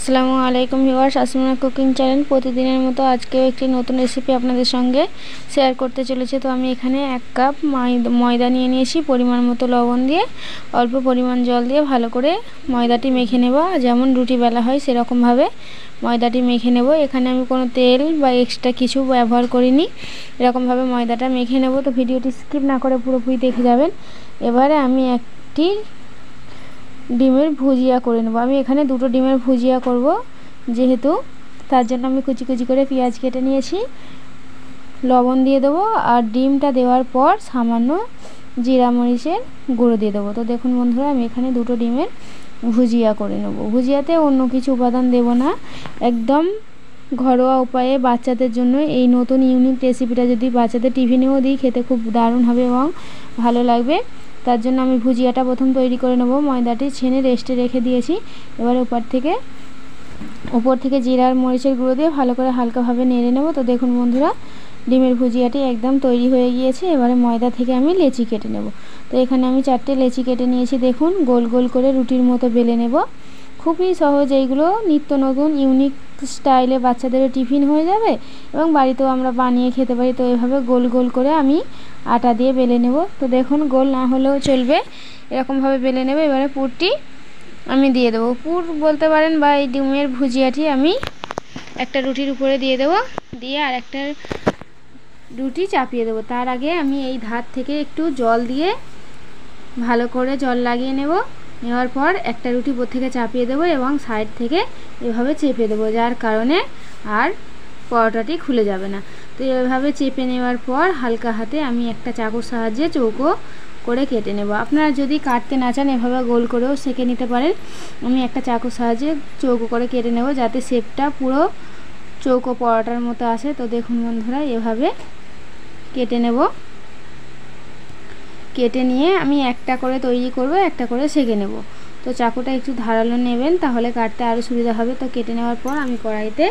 আসসালামু আলাইকুম viewers, Asmina cooking channel প্রতিদিনের মতো আজকেও একটি নতুন রেসিপি আপনাদের সঙ্গে শেয়ার করতে চলেছে। তো আমি এখানে 1 কাপ ময়দা নিয়ে নিয়েছি, পরিমাণ মতো লবণ দিয়ে অল্প পরিমাণ জল দিয়ে ভালো করে ময়দাটি মেখে নেব। যেমন রুটি বেলা হয় সেরকমভাবে ময়দাটি মেখে নেব। এখানে আমি কোনো তেল বা এক্সট্রা কিছু ব্যবহার করিনি, এরকমভাবে ময়দাটা মেখে নেব। তো ভিডিওটি স্কিপ না করে পুরোপুরি দেখে যাবেন। এবারে আমি একটি ডিমের ভুজিয়া করে নেব। আমি এখানে 2টো ডিমের ভুজিয়া করব, যেহেতু তার জন্য আমি কুচি কুচি করে পেঁয়াজ কেটে নিয়েছি। লবণ দিয়ে দেবো, আর ডিমটা দেওয়ার পর সামান্য জিরা মরিচের গুঁড়ো দিয়ে দেবো। তো দেখুন বন্ধুরা, আমি এখানে 2টো ডিমের ভুজিয়া করে নেব। ভুজিয়াতে অন্য কিছু উপাদান দেব না, একদম ঘরোয়া উপায়ে বাচ্চাদের জন্য এই নতুন ইউনিক রেসিপিটা যদি বাচ্চাদের টিফিনেও দিই, খেতে খুব দারুণ হবে এবং ভালো লাগবে। তার জন্য আমি ভুজিয়াটা প্রথম তৈরি করে নেব। ময়দাটি ছেনে রেস্টে রেখে দিয়েছি। এবার উপর থেকে জিরার মরিচের গুঁড়ো দিয়ে ভালো করে হালকাভাবে নেড়ে নেব। তো দেখুন বন্ধুরা, ডিমের ভুজিয়াটি একদম তৈরি হয়ে গিয়েছে। এবারে ময়দা থেকে আমি লেচি কেটে নেব। তো এখানে আমি 4টে লেচি কেটে নিয়েছি। দেখুন, গোল গোল করে রুটির মতো বেলে নেব। খুবই সহজ, এইগুলো নিত্য নতুন ইউনিক স্টাইলে বাচ্চাদেরও টিফিন হয়ে যাবে এবং বাড়িতেও আমরা বানিয়ে খেতে পারি। তো এভাবে গোল গোল করে আমি আটা দিয়ে বেলে নেব। তো দেখুন, গোল না হলেও চলবে, এরকমভাবে বেলে নেব। এবারে পুরটি আমি দিয়ে দেবো। পুর বলতে পারেন, বা এই ডিমের ভুজিয়াটি আমি একটা রুটির উপরে দিয়ে দেবো, দিয়ে আর একটা রুটি চাপিয়ে দেবো। তার আগে আমি এই ধার থেকে একটু জল দিয়ে ভালো করে জল লাগিয়ে নেওয়ার পর একটা রুটি উপর থেকে চাপিয়ে দেবো এবং সাইড থেকে এভাবে চেপে দেবো, যার কারণে আর পরোটাটি খুলে যাবে না। তো এভাবে চেপে নেওয়ার পর হালকা হাতে আমি একটা চাকুর সাহায্যে চৌকো করে কেটে নেব। আপনারা যদি কাটতে না চান, এভাবে গোল করেও সেঁকে নিতে পারেন। আমি একটা চাকুর সাহায্যে চৌকো করে কেটে নেব, যাতে শেপটা পুরো চৌকো পরোটার মতো আসে। তো দেখুন বন্ধুরা, এভাবে কেটে নেব। কেটে নিয়ে আমি একটা করে তৈরি করব, একটা করে সেঁকে নেব। তো চাকুটা একটু ধারালো নেবেন, তাহলে কাটতে আরও সুবিধা হবে। তো কেটে নেওয়ার পর আমি কড়াইতে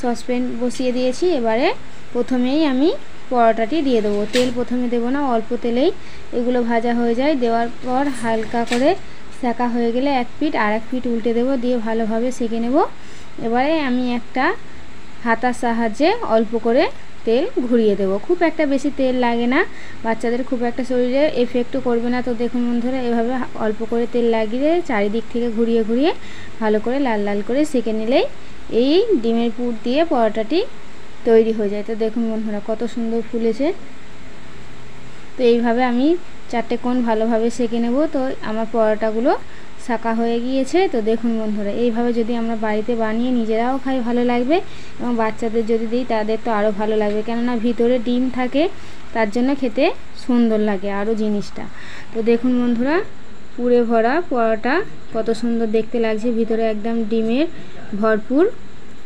সসপ্যান বসিয়ে দিয়েছি। এবারে প্রথমেই আমি পরোটাটি দিয়ে দেবো। তেল প্রথমে দেবো না, অল্প তেলেই এগুলো ভাজা হয়ে যায়। দেওয়ার পর হালকা করে সেঁকা হয়ে গেলে এক পিঠ আর এক পিঠ উল্টে দেবো, দিয়ে ভালোভাবে সেঁকে নেব। এবারে আমি একটা হাতার সাহায্যে অল্প করে তেল ঘুরিয়ে দেবো। খুব একটা বেশি তেল লাগে না, বাচ্চাদের খুব একটা শরীরে এফেক্টও করবে না। তো দেখুন বন্ধুরা, এভাবে অল্প করে তেল লাগিয়ে চারিদিক থেকে ঘুরিয়ে ঘুরিয়ে ভালো করে লাল লাল করে সেঁকে নিলেই এই ডিমের পুর দিয়ে পরোটাটি তৈরি হয়ে যায়। তো দেখুন বন্ধুরা, কত সুন্দর ফুলেছে। তো এইভাবে আমি 4টে কোণ ভালোভাবে সেঁকে নেব। তো আমার পরোটাগুলো শাঁকা হয়ে গিয়েছে। তো দেখুন বন্ধুরা, এইভাবে যদি আমরা বাড়িতে বানিয়ে নিজেরাও খাই, ভালো লাগবে এবং বাচ্চাদের যদি দিই তাদের তো আরও ভালো লাগবে, কেননা ভিতরে ডিম থাকে, তার জন্য খেতে সুন্দর লাগে আরও জিনিসটা। তো দেখুন বন্ধুরা, পুরে ভরা পরোটা কত সুন্দর দেখতে লাগছে, ভিতরে একদম ডিমের ভরপুর।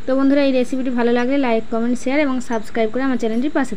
তো বন্ধুরা, এই রেসিপিটি ভালো লাগলে লাইক, কমেন্ট, শেয়ার এবং সাবস্ক্রাইব করে আমার চ্যানেলটির পাশে